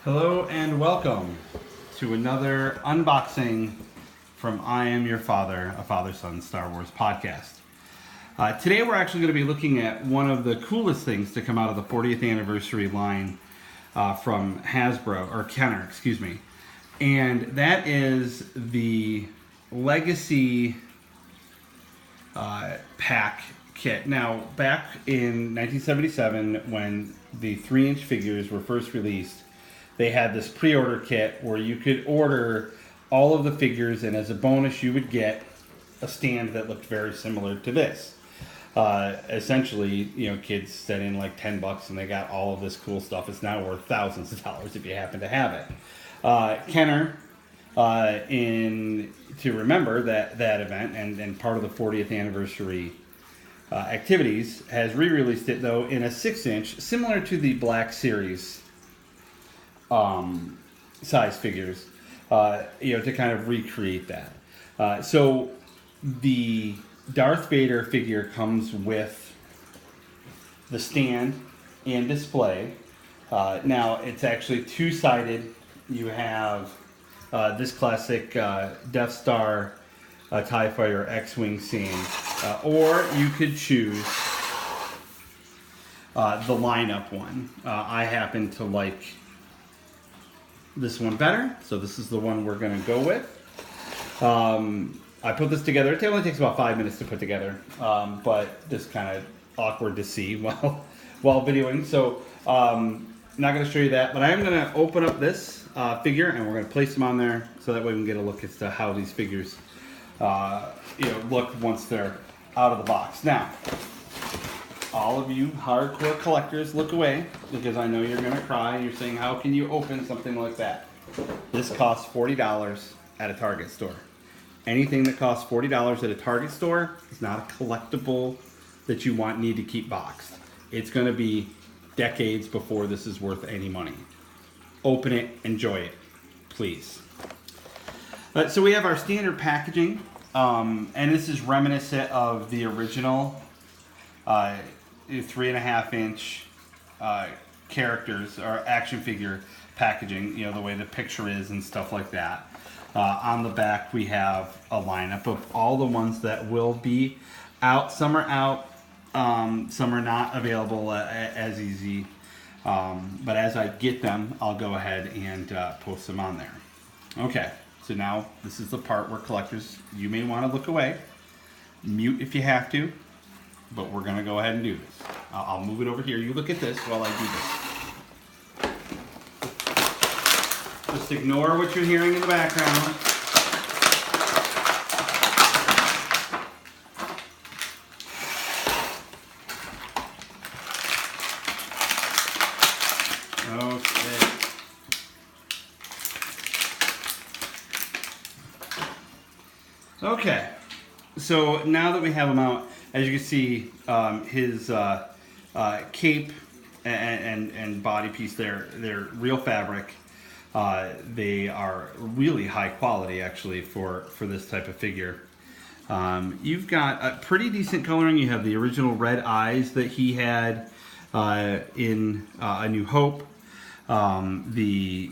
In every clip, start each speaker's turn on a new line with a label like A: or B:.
A: Hello and welcome to another unboxing from I Am Your Father, a father-son Star Wars podcast. Today we're actually going to be looking at one of the coolest things to come out of the 40th anniversary line from Hasbro, or Kenner, excuse me. And that is the Legacy pack kit. Now, back in 1977, when the 3-inch figures were first released, they had this pre-order kit where you could order all of the figures, and as a bonus you would get a stand that looked very similar to this. Essentially, kids sent in like $10 and they got all of this cool stuff. It's now worth thousands of dollars if you happen to have it. Kenner, to remember that event and part of the 40th anniversary activities, has re-released it though in a 6-inch, similar to the Black Series size figures, to kind of recreate that. So the Darth Vader figure comes with the stand and display. Now it's actually two-sided. You have this classic Death Star TIE Fighter X-Wing scene, or you could choose the lineup one. I happen to like this one better, so this is the one we're going to go with. I put this together. It only takes about 5 minutes to put together, but just kind of awkward to see while videoing. So not going to show you that, but I am going to open up this figure and we're going to place them on there so that way we can get a look as to how these figures look once they're out of the box. Now, all of you hardcore collectors, look away, because I know you're going to cry and you're saying, how can you open something like that? This costs $40 at a Target store. Anything that costs $40 at a Target store is not a collectible that you need to keep boxed. It's going to be decades before this is worth any money. Open it, enjoy it, please. So we have our standard packaging, and this is reminiscent of the original 3.5-inch characters or action figure packaging, the way the picture is and stuff like that. On the back we have a lineup of all the ones that will be out. Some are out, some are not available as easy, but as I get them I'll go ahead and post them on there. Okay, so now this is the part where collectors, you may want to look away, mute if you have to, but we're going to go ahead and do this. I'll move it over here. You look at this while I do this. Just ignore what you're hearing in the background. Okay, so now that we have them out, as you can see, his cape and body piece, they're real fabric. They are really high quality, actually, for this type of figure. You've got a pretty decent coloring. You have the original red eyes that he had in A New Hope. The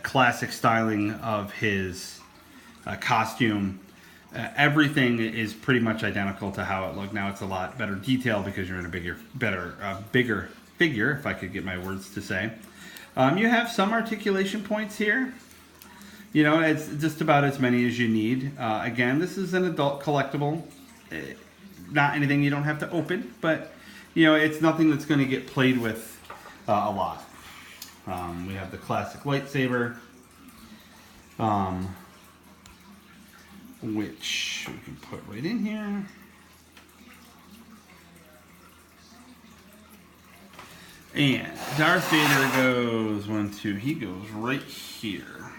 A: classic styling of his costume. Everything is pretty much identical to how it looked. Now it's a lot better detail because you're in a bigger figure, if I could get my words to say. You have some articulation points here. It's just about as many as you need. Again, this is an adult collectible. Not anything you don't have to open, but it's nothing that's going to get played with a lot. We have the classic lightsaber. Which we can put right in here. And Darth Vader goes he goes right here.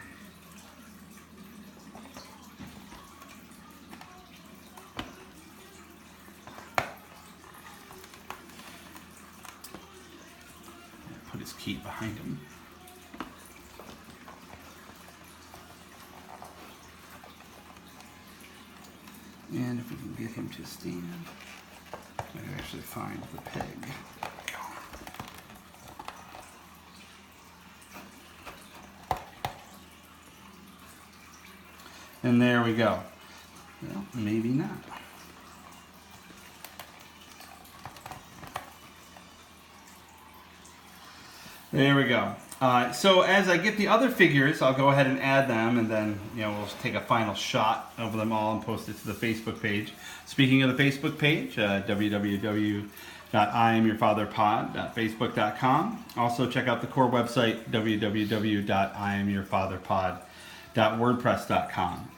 A: Put his cape behind him. And if we can get him to stand, I can actually find the peg. And there we go. Well, maybe not. There we go. So as I get the other figures, I'll go ahead and add them, and then we'll take a final shot of them all and post it to the Facebook page. Speaking of the Facebook page, www.iamyourfatherpod.facebook.com. Also check out the core website, www.iamyourfatherpod.wordpress.com.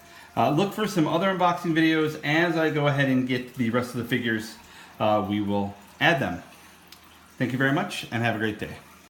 A: Look for some other unboxing videos. As I go ahead and get the rest of the figures, we will add them. Thank you very much, and have a great day.